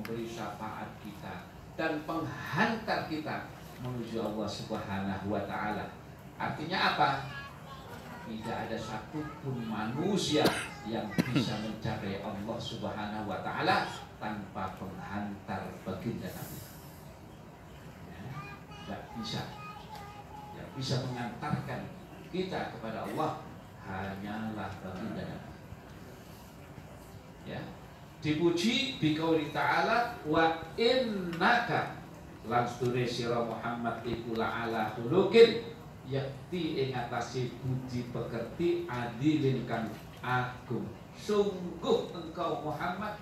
memberi syafaat kita dan penghantar kita menuju Allah Subhanahu wa Ta'ala. Artinya apa? Tidak ada satupun manusia yang bisa mencapai Allah Subhanahu wa Ta'ala tanpa penghantar baginda Nabi. Tidak bisa. Yang bisa mengantarkan kita kepada Allah hanyalah baginda Nabi. Ya. Dipuji biqauli ta'ala wa innaka lan stune sira Muhammad iku la'ala khuluqin yakti ing atase budi pekerti adilin kang agung. Sungguh engkau Muhammad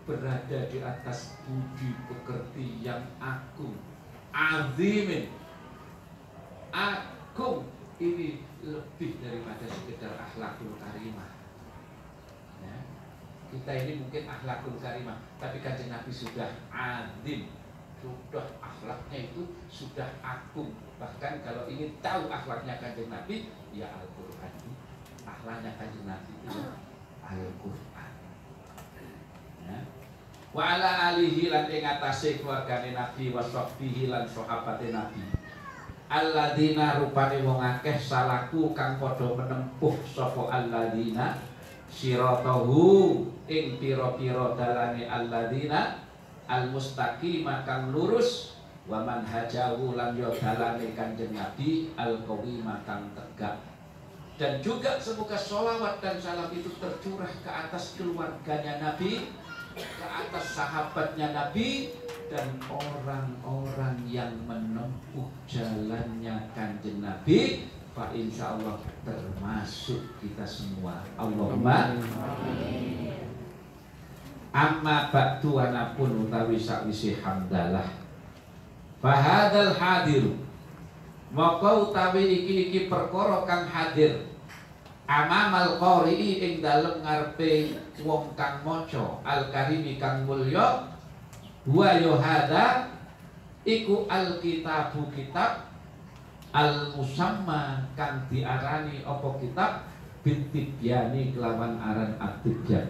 berada di atas budi pekerti yang agung, azimin, agung. Ini lebih daripada sekedar akhlakul karimah. Ya. Kita ini mungkin akhlakul karimah, tapi Kanjeng Nabi sudah azim, sudah akhlaknya itu sudah agung. Bahkan kalau ingin tahu akhlaknya Kanjeng Nabi, ya Al-Quran. Akhlaknya Kanjeng Nabi itu Al-Quran. Ya. Wa ala alihi lan ing atase keluargane Nabi wa sahbihi lan sahabate Nabi. Alladzina rupane wong akeh salaku kang padha menempuh sapa alladzina siratahu ing pira-pira dalane alladzina al-mustaqima kang lurus wa manhajahu lan yo dalane Kanjeng Nabi al-qawima kang tegak. Dan juga semoga sholawat dan salam itu tercurah ke atas keluarganya Nabi, ke atas sahabatnya Nabi, dan orang-orang yang menempuh jalannya Kanjeng Nabi. Fa insyaallah termasuk kita semua. Allahumma amin. Amma ba'du anapun utawi sakwise hamdalah. Fahadal hadir maka utawi iki perkara kang hadir amamal qari'i ing dalem ngarepe wong kang maca al-karimi kang mulya wa yuhada iku al-kitabu kitab al-musamma kang diarani apa kitab bintibyani kelawan aran at-tibyan.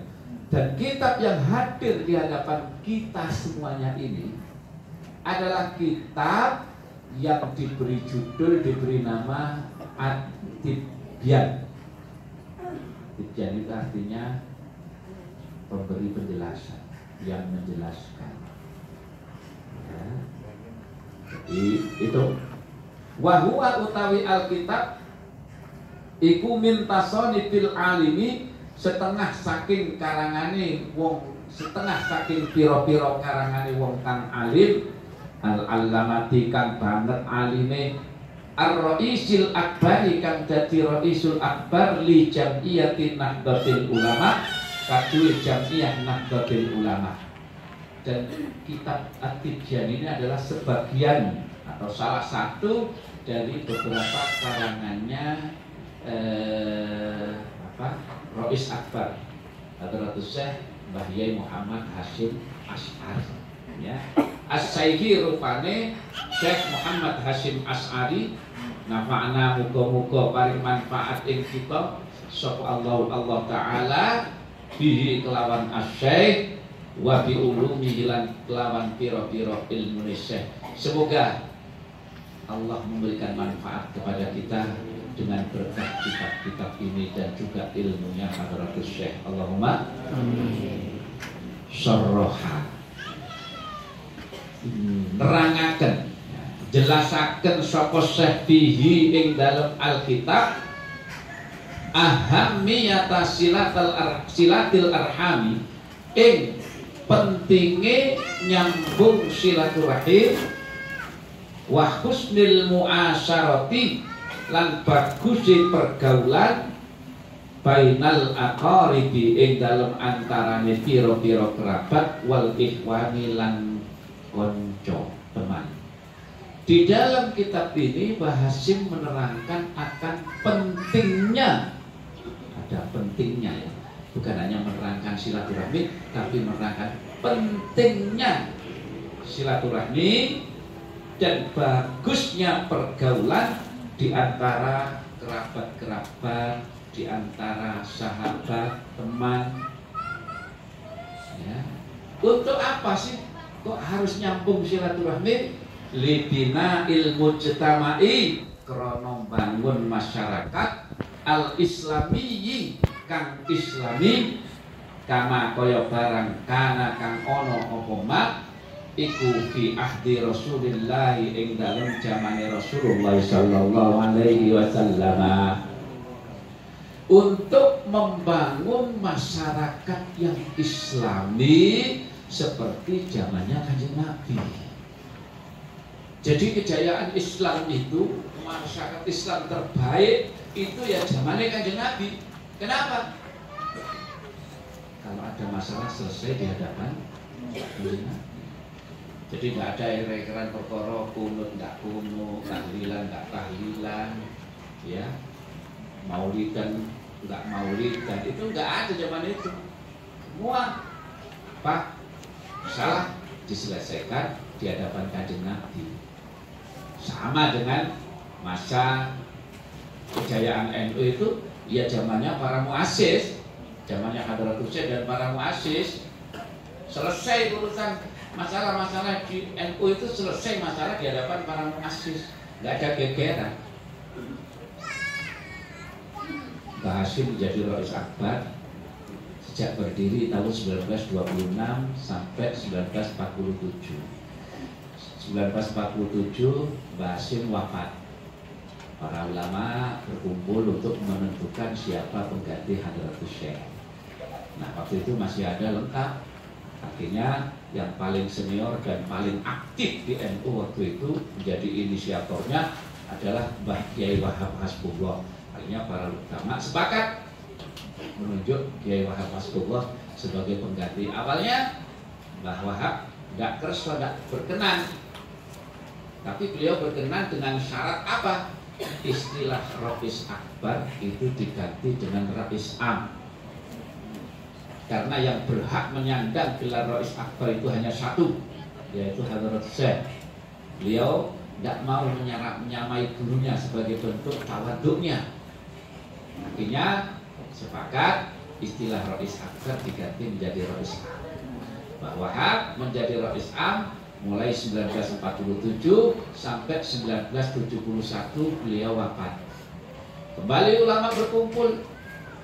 Dan kitab yang hadir di hadapan kita semuanya ini adalah kitab yang diberi judul, diberi nama at-tibyan. Tibyan itu artinya pemberi penjelasan, yang menjelaskan. Ya. Jadi itu wahwa utawi alkitab iku mintasoni fil alimi setengah saking karangane wong, setengah saking piro-piro karangane wong kang alim al-allamati kang banget alime ar-raisil akbari kang dadi raisul akbar li jam'iyatin nahdlatul ulama kaduwe jam'iyah nahdlatul ulama. Dan kitab At-Tibyan ini adalah sebagian atau salah satu dari beberapa karangannya Rais Akbar Hadratus Syekh Mbah Yai Muhammad Hasyim Asy'ari, ya. As-Sayyidi rupane Syekh Muhammad Hasyim Asy'ari nafa'na muga-muga paring manfaat ing kita sapa Allah taala bihi kelawan asy-syekh wa bi ulumihi lan kelawan pira-pira ilmu Syekh. Semoga Allah memberikan manfaat kepada kita dengan berkah kitab-kitab ini dan juga ilmunya Hadratus Syekh. Allahumma amin. Syarraha nerangaken, jelasaken sapa Syekh fihi ing dalam Alkitab ahammiyata silatil arhami ing pentinge nyambung silaturahim wa husnil muasyarati lan bagusi pergaulan bainal aqaribi ing dalam antarane pira-pira kerabat wal ikhwani lan konco teman. Di dalam kitab ini Mbah Hasyim menerangkan akan pentingnya, ada pentingnya ya, bukan hanya menerangkan silaturahmi, tapi menerangkan pentingnya silaturahmi dan bagusnya pergaulan di antara kerabat-kerabat, di antara sahabat, teman, ya. Untuk apa sih kok harus nyambung silaturahmi? Libina ilmu mujtama'i, krono bangun masyarakat al-islamiyyi kang islami, kama kaya barang kana kang ono apa mak iku fi ahdi Rasulillah ing dalem zamane Rasulullah sallallahu alaihi wasallam, untuk membangun masyarakat yang islami seperti zamannya Kanjeng Nabi. Jadi kejayaan Islam itu, masyarakat Islam terbaik itu ya zamannya Kanjeng Nabi. Kenapa? Kalau ada masalah selesai di hadapan Kanjeng Nabi. Jadi nggak ada erekeran perkara kunut nggak kunut, tahlilan nggak tahlilan, ya, maulidan nggak maulidan, itu nggak ada zaman itu. Semua Pak salah diselesaikan di hadapan Kanjeng Nabi. Sama dengan masa kejayaan NU itu, ya zamannya para muassis, zamannya Hadratus Syekh dan para muassis. Selesai urusan masalah-masalah di NU itu, selesai masalah di hadapan para muassis, nggak ada gegeran. Mbah Hasyim menjadi Rais Akbar sejak berdiri tahun 1926 sampai 1947. 1947 Mbah Hasyim wafat. Para ulama berkumpul untuk menentukan siapa pengganti Hadratus Syekh. Nah, waktu itu masih ada lengkap. Artinya yang paling senior dan paling aktif di NU waktu itu menjadi inisiatornya adalah Mbah Kiai Wahab Hasbullah. Akhirnya para ulama sepakat menunjuk Kiai Wahab Hasbullah sebagai pengganti. Awalnya Mbah Wahab nggak kerso, nggak berkenan, tapi beliau berkenan dengan syarat apa? Istilah Rais Akbar itu diganti dengan Rais Am. Karena yang berhak menyandang gelar Rais Akbar itu hanya satu, yaitu Hadratus Syekh. Beliau tidak mau menyamai gurunya sebagai bentuk tawaduknya. Akhirnya sepakat istilah Rais Akbar diganti menjadi Rais Am. Mbah Wahab menjadi Rais Am mulai 1947 sampai 1971 beliau wafat. Kembali ulama berkumpul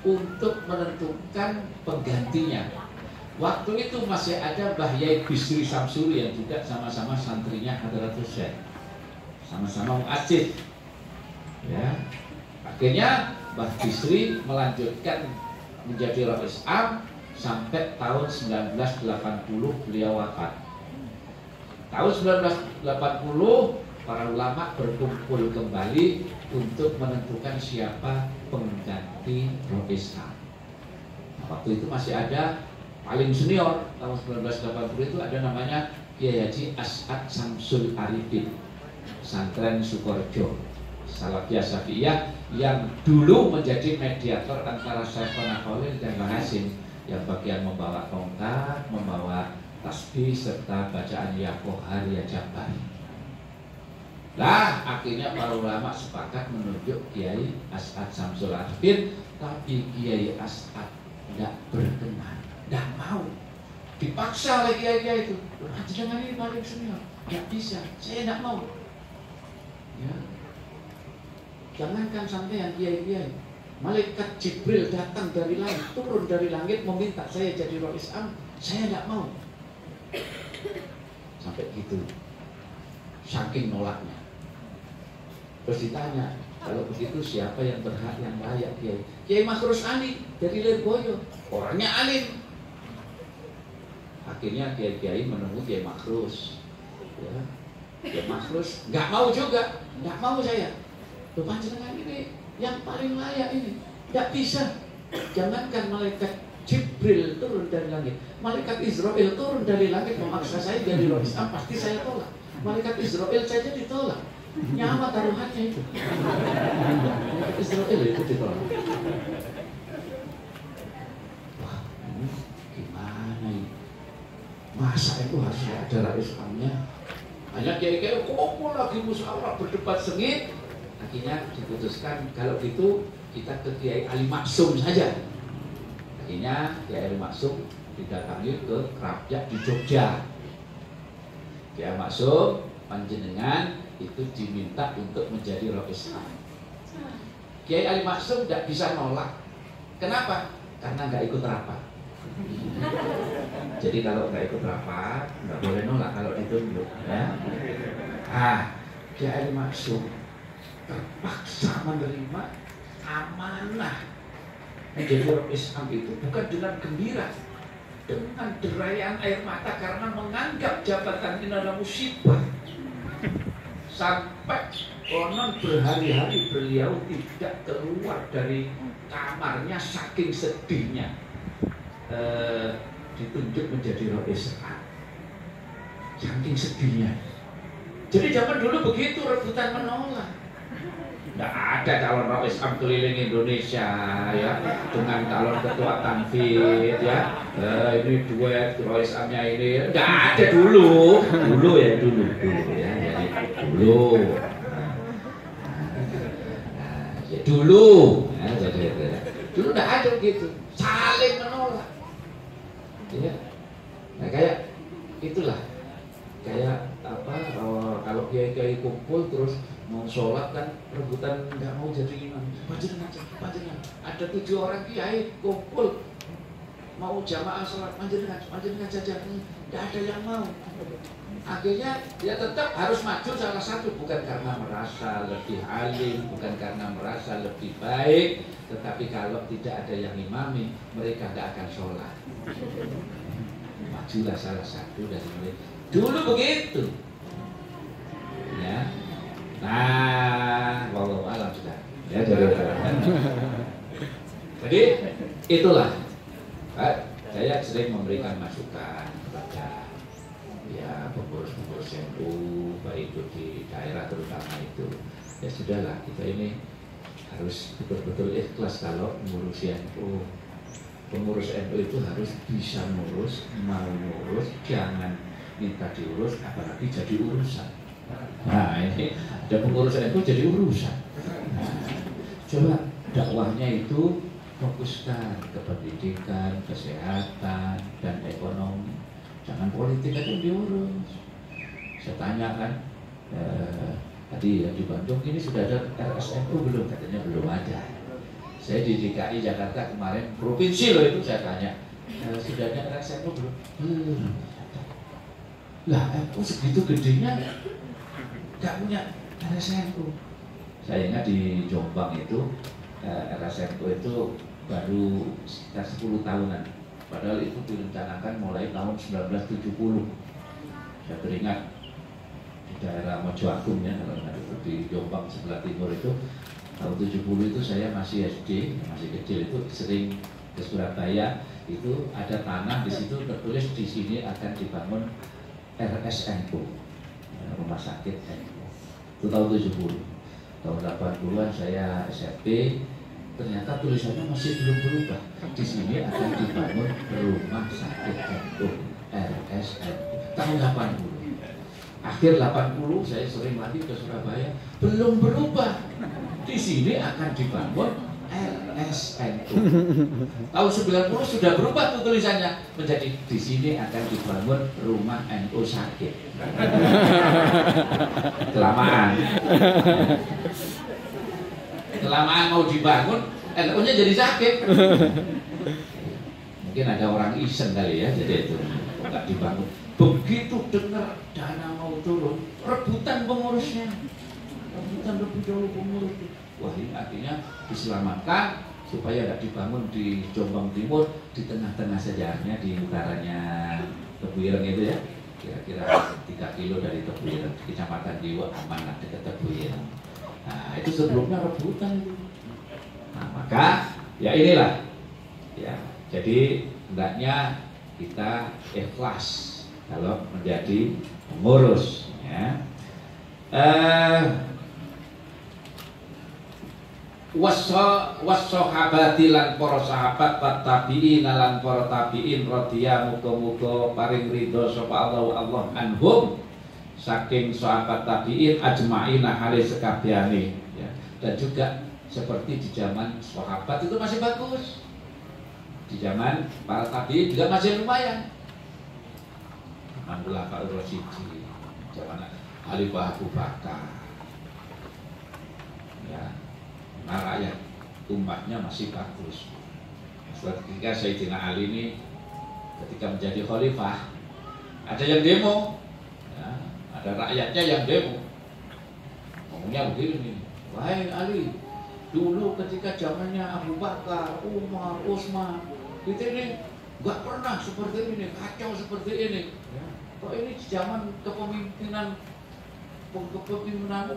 untuk menentukan penggantinya. Waktu itu masih ada Mbah Yai Bisri Samsuri yang juga sama-sama santrinya Hadratus Syekh, sama-sama muassis. Ya. Akhirnya Mbah Bisri melanjutkan menjadi Rais Am sampai tahun 1980 beliau wafat. Tahun 1980 para ulama berkumpul kembali untuk menentukan siapa pengganti Rais Am. Waktu itu masih ada paling senior, tahun 1980 itu ada namanya Kiai Haji As'ad Samsul Arifin, Santren Sukorejo, Salafiyah Syafi'iyah, yang dulu menjadi mediator antara Syekhona Khalil dan Mbah Hasyim, yang bagian membawa tongkat, membawa tasbih serta bacaan Ya Qahar Ya Jabbar. Lah akhirnya para ulama sepakat menunjuk Kiai As'ad Samsul Arifin, tapi Kiai As'ad tidak berkenan, tidak mau, dipaksa oleh kiai-kiai itu. Jangan, ini paling senior, tidak bisa, saya tidak mau. Ya. Jangankan sampai yang kiai-kiai, malaikat Jibril datang dari langit, turun dari langit meminta saya jadi Rais Am, saya tidak mau. Sampai gitu, saking nolaknya. Terus ditanya, kalau begitu siapa yang berhak, yang layak? Kiai Makhrus Ali dari Lirboyo, orangnya alim. Akhirnya kiai-kiai menemui Kiai Makhrus. Ya. Kiai Makhrus nggak mau juga, nggak mau saya. Panjenengan ini yang paling layak ini, nggak bisa. Jangankan malaikat Jibril turun dari langit, malaikat Israel turun dari langit memaksa saya jadi Rais Am, pasti saya tolak. Malaikat Israel saja ditolak. Nyawa taruhannya itu. Malaikat Israel itu ditolak. Wah, ini gimana ini? Masa itu harus ada Rais Amnya? Hanya kiai-kiai kumpul lagi musyawarah berdebat sengit. Akhirnya diputuskan kalau gitu kita ke Kiai Ali Maksum saja. Akhirnya Kiai Ali Maksum didatangi ke Rakyat di Jogja. Kiai Maksum panjenengan itu diminta untuk menjadi Rais Am. Kiai Ali Maksum tidak bisa nolak. Kenapa? Karena nggak ikut rapat. Jadi kalau nggak ikut rapat nggak boleh nolak kalau ditunjuk. Ya. Kiai Ali Maksum terpaksa menerima amanah menjadi Rais Am itu bukan dengan gembira, dengan derayan air mata karena menganggap jabatan ini adalah musibah. Sampai konon berhari-hari beliau tidak keluar dari kamarnya saking sedihnya ditunjuk menjadi Rais Am. Saking sedihnya. Jadi zaman dulu begitu, rebutan menolak. Tidak ada calon Rais Am keliling Indonesia ya dengan calon ketua Tanfid ya. Ini duet Rais Amnya ini tidak ada dulu ya dulu ya. Jadi dulu ya dulu ya, dulu tidak ada begitu, saling menolak ya. Nah kayak itulah, kayak apa, kalau kiai kumpul terus mau sholat kan rebutan nggak mau jadi imam, panjenengan ada 7 orang kiai kumpul mau jamaah sholat, panjenengan saja, nggak ada yang mau. Akhirnya dia tetap harus maju salah satu, bukan karena merasa lebih alim, bukan karena merasa lebih baik, tetapi kalau tidak ada yang imami mereka nggak akan sholat. Majulah salah satu dari mereka. Dulu begitu ya. Nah, wallahu a'lam sudah. Ya, jadi itulah. Saya sering memberikan masukan kepada ya pengurus-pengurus NU, baik itu di daerah terutama itu. Ya sudahlah, kita ini harus betul-betul ikhlas kalau mengurusi NU. Pengurus NU itu harus bisa ngurus, mau ngurus, jangan minta diurus, apalagi jadi urusan. Nah ini ada pengurus NU jadi urusan. Nah, coba dakwahnya itu fokuskan ke pendidikan, kesehatan, dan ekonomi. Jangan politik aja diurus. Saya tanya kan, tadi yang di Bandung ini sudah ada RSNU belum? Katanya belum ada. Saya di DKI Jakarta kemarin, provinsi loh itu, saya tanya, sudah ada RSNU belum? Lah, NU segitu gedenya nggak punya RSNU. Saya ingat di Jombang itu RSNU itu baru sekitar 10 tahunan. Padahal itu direncanakan mulai tahun 1970. Saya teringat di daerah Mojo Agung ya, kalau itu di Jombang sebelah timur itu tahun 70 itu saya masih SD, masih kecil, itu sering ke Surabaya. Itu ada tanah di situ tertulis di sini akan dibangun RSNU, rumah sakit NU. Itu tahun 70. Tahun 80-an saya SMP, ternyata tulisannya masih belum berubah. Di sini akan dibangun rumah sakit NU, RSNU. Tahun 80. Akhir 80 saya sering lagi ke Surabaya, belum berubah. Di sini akan dibangun RSNU. Tahun 90 sudah berubah tuh tulisannya menjadi di sini akan dibangun rumah NU sakit. Kelamaan mau dibangun, NU-nya jadi sakit. Mungkin ada orang iseng kali ya, jadi itu nggak dibangun. Begitu dengar dana mau turun, rebutan pengurusnya, rebutan lebih dulu pengurus. Wah, ini artinya diselamatkan supaya tidak dibangun di Jombang Timur, di tengah-tengah sejarahnya, di utaranya Tebuireng itu ya, kira-kira 3 kilo dari Tebuireng, kecamatan Diwa, aman dekat Tebuireng. Nah itu sebelumnya rebutan itu. Nah maka ya inilah ya, jadi hendaknya kita ikhlas kalau menjadi pengurus ya. Wassahabati lan para sahabat, tabi'in lan para tabi'in radhiya muga-muga paring ridho sapa Allah anhum saking sahabat tabi'in ajma'in hale sekabehane ya. Dan juga seperti di zaman sahabat itu masih bagus. di zaman para tabi'in juga masih lumayan. Mandulah Pak Rasyidi, zaman Khalifah Abu Bakar. Ya, nah rakyat umatnya masih bagus. Suatu ketika Sayyidina Ali ini ketika menjadi khalifah, ada yang demo, ya, ada rakyatnya yang demo. Ngomongnya begini nih, wahai Ali, dulu ketika zamannya Abu Bakar, Umar, Utsman, kita ini nggak pernah seperti ini, kacau seperti ini. Ya. Kok ini zaman kepemimpinanmu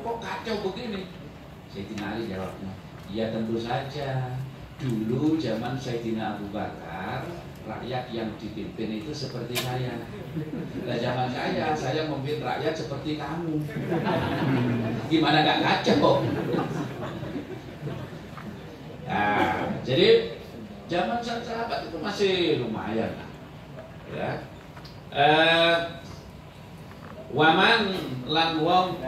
kok kacau begini? Sayyidina Ali jawabnya, ya tentu saja. Dulu zaman Sayyidina Abu Bakar, rakyat yang dipimpin itu seperti saya. Nah zaman saya memimpin rakyat seperti kamu. Gimana gak kacau? Nah, jadi zaman sahabat itu masih lumayan, ya. Waman lan wong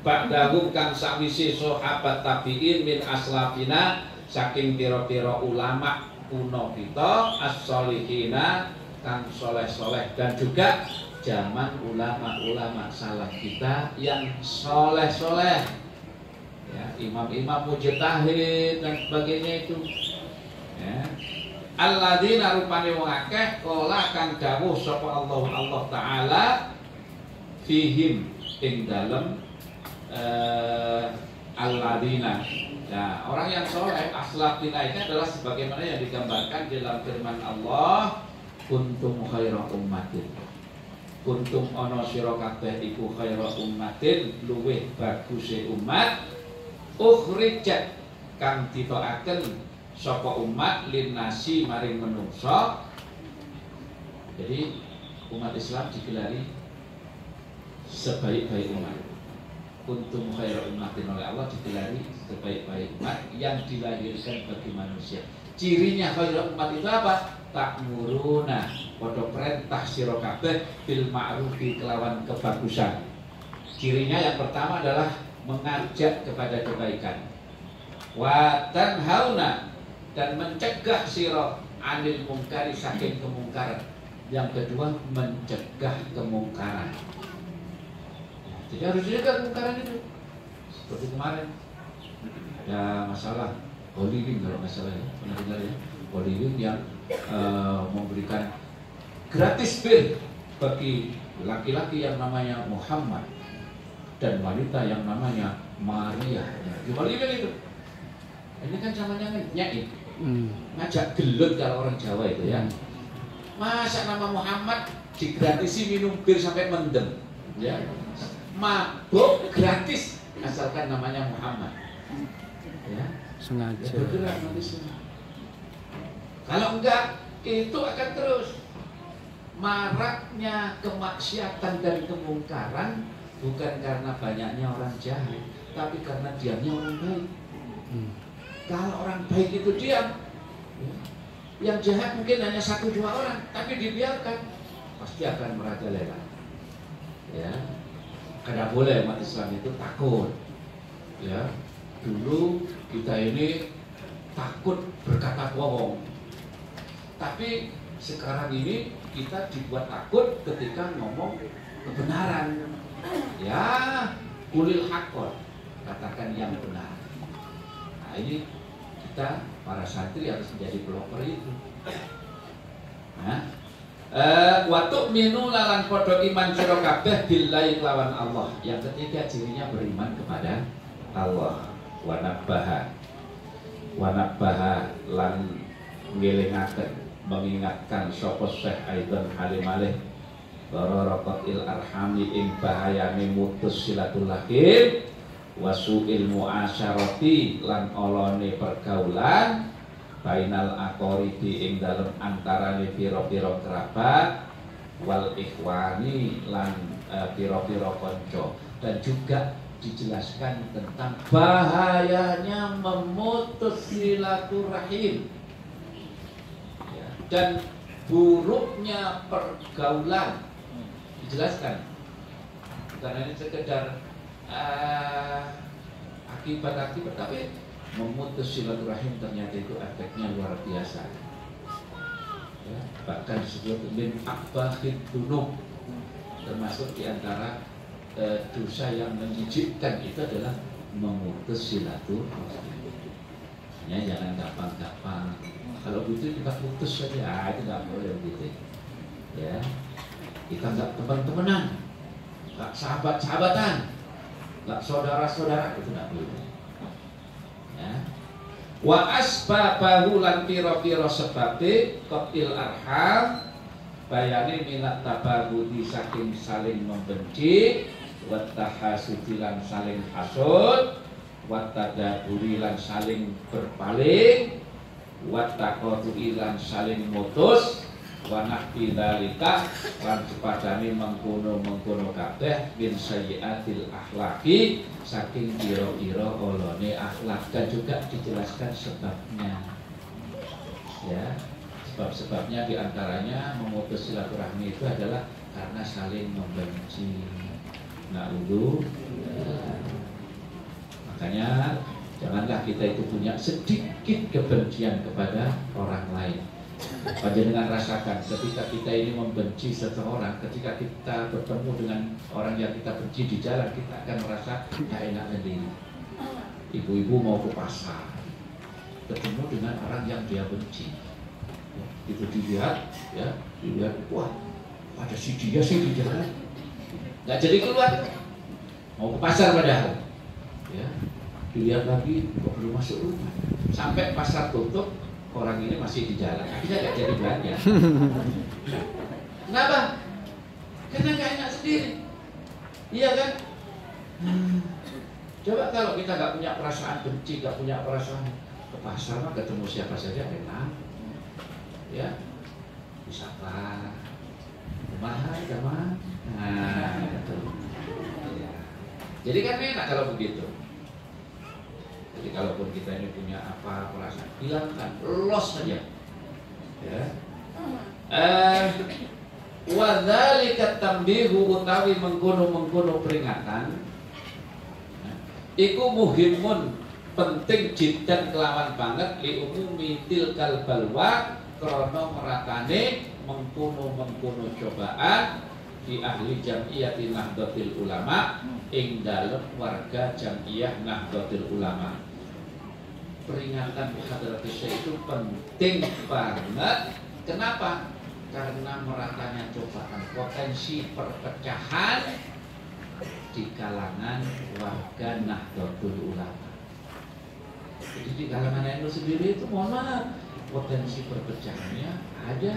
ba'dahu kang sawise sahabat tabi'in min aslafina saking pira-pira ulama kuno kita as-solihina kang soleh-soleh, dan juga zaman ulama-ulama salaf kita yang soleh-soleh, ya, imam-imam mujtahid dan sebagainya itu, ya. Alladzina rupane wong akeh kala kang dawuh sapa Allah taala fihim ing dalem alladzina. Nah, orang yang soleh aslafina ini adalah sebagaimana yang digambarkan dalam firman Allah, kuntum khaira ummatin. Kuntum ana sira kabeh iku khaira ummatin, luweh baguse umat, ukhrijat kang ditokaken sapa umat linnasi maring menungso. Jadi umat Islam digelari sebaik-baik umat. Kuntum khairu ummatin, oleh Allah digelari sebaik-baik umat yang dilahirkan bagi manusia. Cirinya khairu umat itu apa? Ta'muruna, padha perintah sira kabeh bil ma'rufi kelawan kebagusan. Cirinya yang pertama adalah mengajak kepada kebaikan. Wa tanhauna, dan mencegah sira anil mungkari saking kemungkaran. Yang kedua mencegah kemungkaran. Jadi harus dijaga kemungkaran itu. Seperti kemarin ada masalah Hollywood, kalau nggak salah ya, pernah dengar ya, Hollywood yang memberikan gratis bir bagi laki-laki yang namanya Muhammad dan wanita yang namanya Maria. Di Hollywood itu, ini kan zamannya nyaib, ngajak gelut kalau orang Jawa itu ya. Masa nama Muhammad digratisi minum bir sampai mendem, ya. Mabuk gratis asalkan namanya Muhammad, ya. Sengaja ya, bergerak nanti semua. Kalau enggak, itu akan terus maraknya kemaksiatan dan kemungkaran, bukan karena banyaknya orang jahat, tapi karena diamnya orang baik. Kalau orang baik itu diam, ya, yang jahat mungkin hanya 1-2 orang, tapi dibiarkan, pasti akan merajalela, ya. Karena boleh umat Islam itu takut, ya. Dulu kita ini takut berkata bohong, tapi sekarang ini kita dibuat takut ketika ngomong kebenaran. Ya, kulil haqqon, katakan yang benar. Nah ini kita para santri harus menjadi pelopor itu. Nah, waktu minu lalan podo iman sira kabeh billahi lawan Allah. Yang ketiga cirinya beriman kepada Allah. Wanabbaha lan ngelingaken, mengingatkan sapa Syekh Aidon Halimalih barakatil arhami ing bahayane mutus silaturahim wasuil muasyarati lan olone pergaulan bainal aqaribi ing dalem antarane pira-pira kerabat wal ikhwani lan pira-pira kanca. Dan juga dijelaskan tentang bahayanya memutus silaturahim, ya, dan buruknya pergaulan. Dijelaskan, karena ini sekedar akibat-akibat, tapi memutus silaturahim ternyata itu efeknya luar biasa. Ya, bahkan disebut min akbahid dunub, termasuk diantara dosa yang menjijikkan itu adalah memutus silaturahmi. Ya, jangan gampang-gampang. Kalau begitu kita putus saja, itu nggak boleh begitu. Ya, kita nggak teman-temanan, nggak sahabat-sahabatan, nggak saudara-saudara, itu nggak boleh. Ya. Wa asbabahu lan pira-pira sebabe qatil arham bayane minat tabagudi saking saling membenci wa tahasudi lan saling hasud wa tadaburi lan saling berpaling wa taqatu'i lan saling mutus wa nahwi dzalika lan sepadane mengkono-mengkono kabeh min sayyiatil akhlaqi saking pira-pira olone akhlak. Dan juga dijelaskan sebabnya. Ya, sebab-sebabnya diantaranya memutus silaturahmi itu adalah karena saling membenci. Makanya janganlah kita itu punya sedikit kebencian kepada orang lain. Panjenengan rasakan ketika kita ini membenci seseorang, ketika kita bertemu dengan orang yang kita benci di jalan, kita akan merasa tidak enak sendiri. Ibu-ibu mau ke pasar, ketemu dengan orang yang dia benci, itu dilihat, ya, dilihat, wah, ada si dia sih di jalan, nggak jadi keluar, mau ke pasar padahal, ya, dilihat lagi, kok belum masuk rumah, sampai pasar tutup. Orang ini masih di jalan, akhirnya gak jadi belanja. Kenapa? Karena gak enak sendiri. Iya kan? Coba kalau kita gak punya perasaan benci, gak punya perasaan ke pasar mah ketemu siapa saja enak. Ya, disapa, kumaha, teman. Nah, betul. Ya. Jadi kan enak kalau begitu. Jadi kalaupun kita ini punya apa perasaan, hilangkan, los saja. Ya. Wadzalika tambihu utawi mengkono peringatan. Iku muhimun penting jiddan kelawan banget li umumi tilkal balwa krana meratane mengkono cobaan di ahli jam'iyyati Nahdlatul Ulama ing dalem warga jam'iyah Nahdlatul Ulama. Peringatan Hadratus Syekh itu penting banget. Kenapa? Karena meratanya cobaan, potensi perpecahan di kalangan warga Nahdlatul Ulama. Jadi di kalangan NU sendiri itu mohon maaf, potensi perpecahannya ada.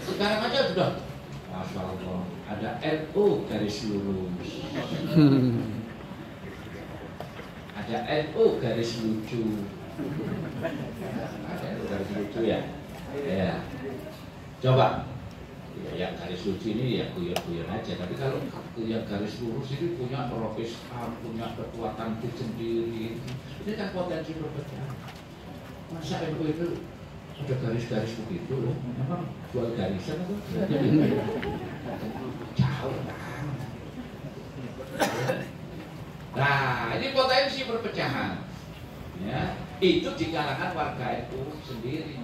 Sekarang aja sudah, Masya Allah, ada NU garis lurus, ada NU garis lucu, ada NU garis lucu ya. Ya, coba ya, yang garis lucu ini ya guyon-guyon aja. Tapi kalau yang garis lurus ini punya profesor, punya kekuatan sendiri. Ini kan potensi perpecahan. Masa NU itu ada garis-garis begitu loh, memang jual garisan itu jauh kan. Nah, ini potensi perpecahan, ya, itu di kalangan warga itu sendiri.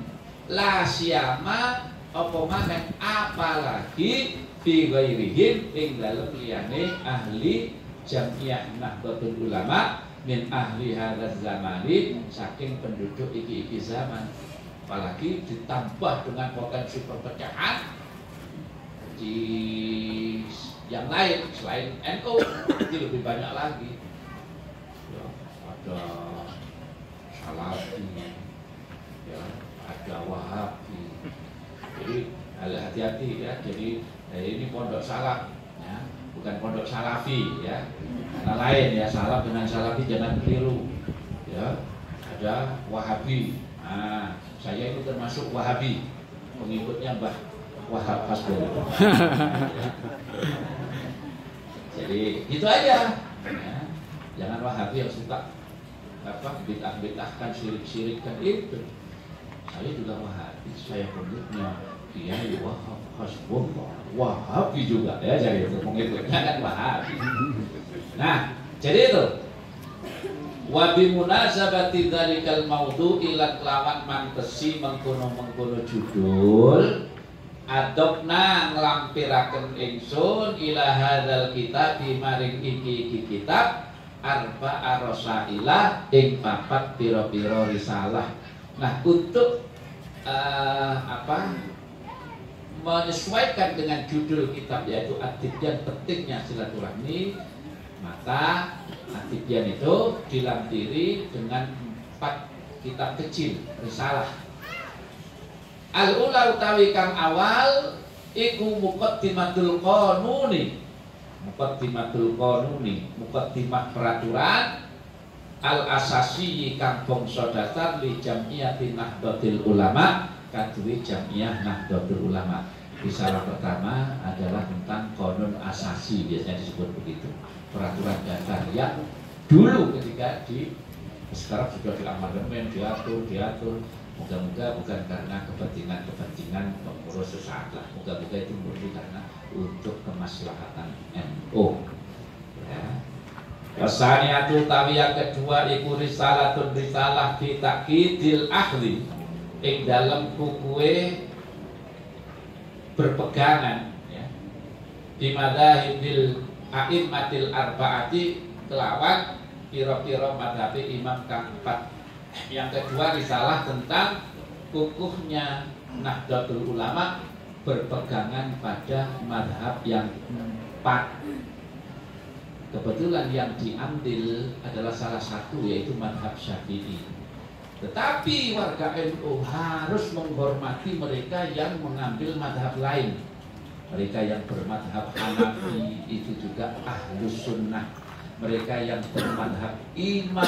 La siyama apa maneh apalagi fi ghairihim ing dalem liyane ahli jam'iyah Nahdlatul Ulama min ahli hadzal zamani saking penduduk iki zaman. Apalagi ditambah dengan potensi perpecahan di yang lain selain NU, itu lebih banyak lagi. Ya, ada Salafi, ya, ada Wahabi. Jadi hati-hati ya. Jadi ini pondok salaf, ya, bukan pondok Salafi ya. Karena lain ya, salaf dengan Salafi jangan keliru. Ya, ada Wahabi. Nah, saya itu termasuk Wahabi, pengikutnya Mbah Wahab Hasbul. Jadi itu aja. Ya. Jangan Wahabi yang suka bid'ah-bid'ahkan, syirik-syirikkan itu. Saya juga Wahabi, saya pengikutnya Kiai Wahab Hasbul. Wahabi juga ya, jadi itu pengikutnya kan Wahabi. Nah, jadi itu Wa bimunasabati dzalikal maudhu'i lan kelawan mantesi mengkono-mengkono judul adopna nglampiraken ingsun ila hadzal kitab maring iki kitab arba'a rasailah ing papat pira-pira risalah. Nah, untuk menyesuaikan dengan judul kitab yaitu At-Tibyan pentingnya silaturahmi, maka At-Tibyan itu dilampiri dengan 4 kitab kecil risalah. Al-ula utawi kang awal iku muqaddimatul qanuni. Muqaddimah peraturan al-asasi kang bangsa dasar li Jam'iyati Nahdlatul Ulama kadue Jam'iyah Nahdlatul Ulama. Risalah pertama adalah tentang konun asasi, biasanya disebut begitu, peraturan dasar yang dulu ketika sekarang sudah diamandemen, diatur. Moga-moga bukan karena kepentingan pengurus sesaat lah. Moga-moga itu murni karena untuk kemaslahatan NU. Ya. Wasaniatu tawi yang kedua iku risalah fi taqidil ahli ing dalam kukuwe berpegangan ya di madzhabil a'immatil arba'ati kelawan pira-pira madhabi imam kang 4. Yang kedua risalah tentang kukuhnya Nahdlatul Ulama berpegangan pada madhab yang 4. Kebetulan yang diambil adalah salah satu yaitu madhab Syafi'i. Tetapi warga NU harus menghormati mereka yang mengambil madhab lain. Mereka yang bermadhab Hanafi itu juga Ahlus Sunnah. Mereka yang bermadhab Imam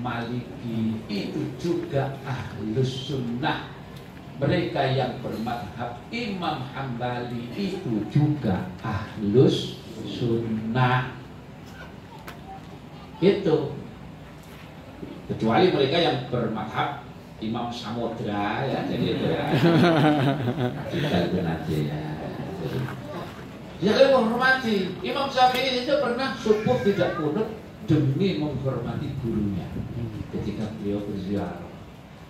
Maliki itu juga Ahlus Sunnah. Mereka yang bermadhab Imam Hambali itu juga Ahlus Sunnah. Itu kecuali mereka yang bermadhab Imam Samudra ya, jadi itu ya kita itu nanti ya. Jadi menghormati Imam Syafi'i itu pernah subuh tidak kunut demi menghormati gurunya. Ketika beliau berziarah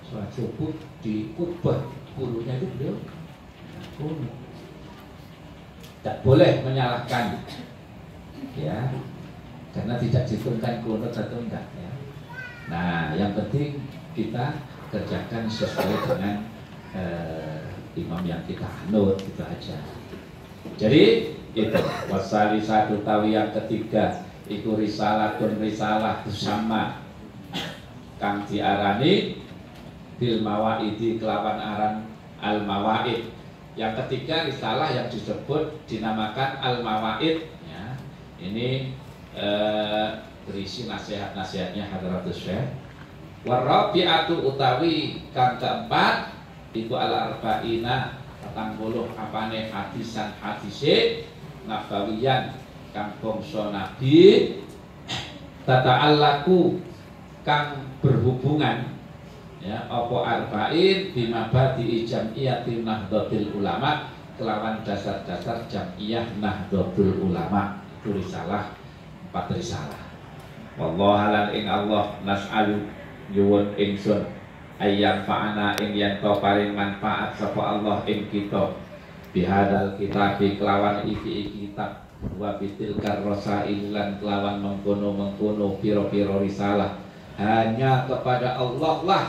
sholat subuh di Kubah, gurunya itu beliau kunut. Tak boleh menyalahkan ya, karena tidak diturunkan kunut atau enggak ya. Nah, yang penting kita kerjakan sesuai dengan imam yang kita anut, itu aja. Jadi itu wasali satu tawi yang ketiga itu risalah sama kang diarani bil mawaidi kelawan aran al mawaid. Yang ketiga risalah yang disebut dinamakan al mawaid ya. Ini berisi nasihat-nasihatnya Hadratus Syekh. Warabi'atu utawi kang keempat itu al-arba'ina 40 apane hadisan hadise nabawiyan kang bangsa nabi tata'allaku kang berhubungan ya apa arba'in bimabadi Jam'iyati Nahdlatul Ulama kelawan dasar-dasar Jam'iyah Nahdlatul Ulama. Itu risalah 4 risalah. Wallahalan ing Allah nas'alu yuwun ingsun ayyan fa'ana ing yen to paring manfaat sapa Allah ing kita bihadal kitab kelawan iki kitab wa bitil karrasail lan kelawan mengkono pira-pira risalah. Hanya kepada Allah lah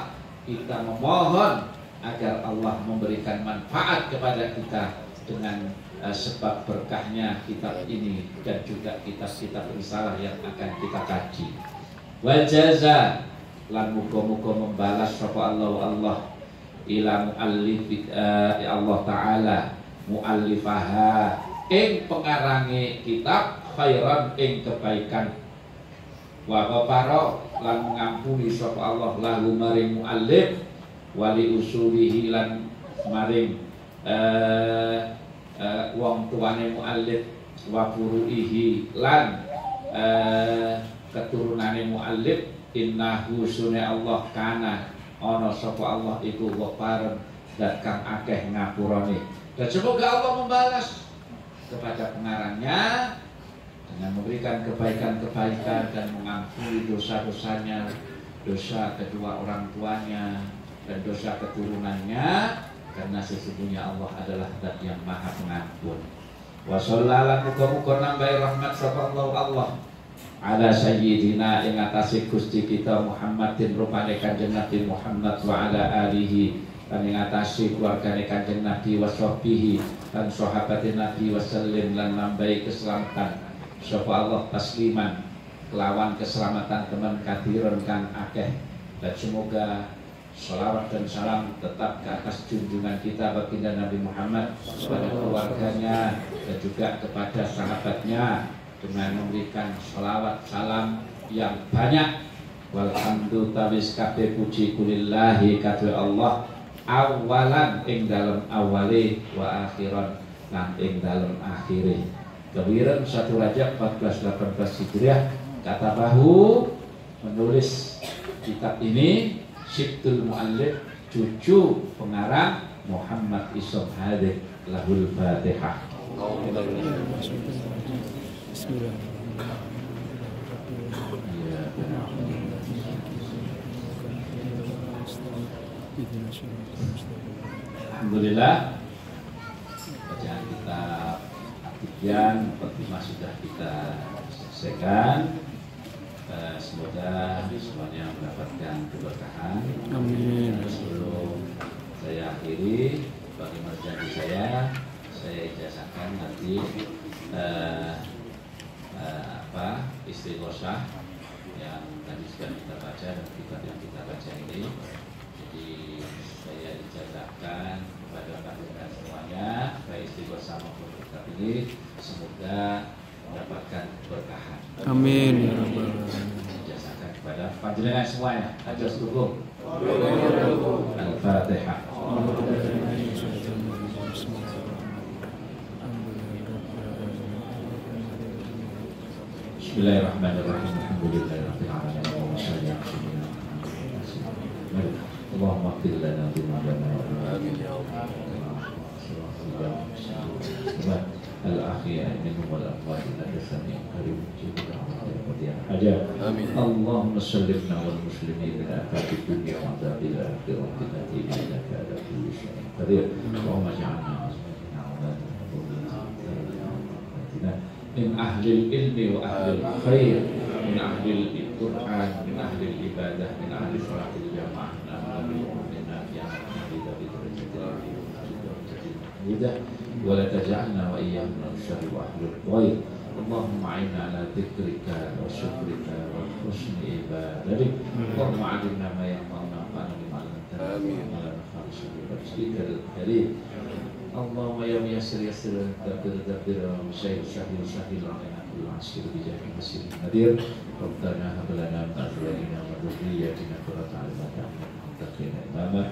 kita memohon agar Allah memberikan manfaat kepada kita dengan sebab berkahnya kitab ini dan juga kitab-kitab risalah yang akan kita kaji. Wa jaza lan muga-muga membalas sapa Allah ila muallif Allah taala muallifaha ing pengarange kitab khairan ing kebaikan wa ghafara lan ngampuni sapa Allah lahu maring muallif wali usulihi lan maring wong tuane muallif wa furuihi lan keturunane muallif. Innahu sunne Allah kana ana sapa Allah iku ghafarun dan kang akeh ngapurane. Dan semoga Allah membalas kepada pengarangnya dengan memberikan kebaikan-kebaikan dan mengampuni dosa-dosanya, dosa kedua orang tuanya dan dosa keturunannya, karena sesungguhnya Allah adalah Zat yang Maha Pengampun. Wa sallallahu muga-muga nambahi rahmat sapa Allah ala sayyidina ing atase Gusti kita Muhammadin rupane Kanjeng Nabi Muhammad wa ala alihi lan ing atase keluargane Kanjeng Nabi wa sahbihi lan sahabatin Nabi wasallim lan nambahi keselamatan sapa Allah tasliman kelawan keselamatan teman kadiron kang akeh. Dan semoga salawat dan salam tetap ke atas junjungan kita baginda Nabi Muhammad, kepada keluarganya dan juga kepada sahabatnya, dengan memberikan salawat salam yang banyak. Walhamdulillah kabeh puji kulillahi kadhe Allah awalan ing dalem awale wa akhiran lan ing dalem akhire. Kewiren 1 Rajab 1418 Hijriah kata bahu menulis kitab ini Syibtul Mu'allif cucu pengarang Muhammad Isom Hadik lahul Fatihah. Alhamdulillah bacaan kita Al-Tibyan Fatimah sudah kita selesaikan. Semoga semuanya mendapatkan keberkahan. Amin. Sebelum saya akhiri, bagaimana janji saya ijazahkan nanti istighosah yang tadi sudah kita baca dan kitab yang kita baca ini. Jadi saya ijazahkan kepada kalian semuanya baik istighosah maupun kitab ini, semoga mendapatkan keberkahan. Amin. Ijazahkan kepada panjenengan semuanya. Ajas dukung. Al-Fatihah. Bismillahirrahmanirrahim. Alhamdulillahirabbil alamin. Allahumma ighfir lana dzunubana wa al-akhiyah minhum wal amwat innaka sami'un qarib mujibud da'wat ya hajat. Amin. Allahumma sallibna wal muslimin min afati dunya wa adzabil akhirah innaka ala kulli syai'in qadir. Allahumma ij'alna min ahli ilmi wa ahli khair, min ahli al-Qur'an, min ahli ibadah, min ahli salatil jamaah, min ولا تجعلنا وإياهم من الشر وأهل الغير. اللهم أعنا على ذكرك وشكرك وحسن عبادتك. اللهم علمنا ما ينفعنا وانفعنا بما علمتنا ولا نخالف برزقك الكريم. اللهم يا ميسر يسر دبر دبر ومسهل سهل سهل علينا كل عسير بجاه المسير النذير. ربنا هب لنا من أزواجنا وذرياتنا قرة أعين واجعلنا للمتقين إماما.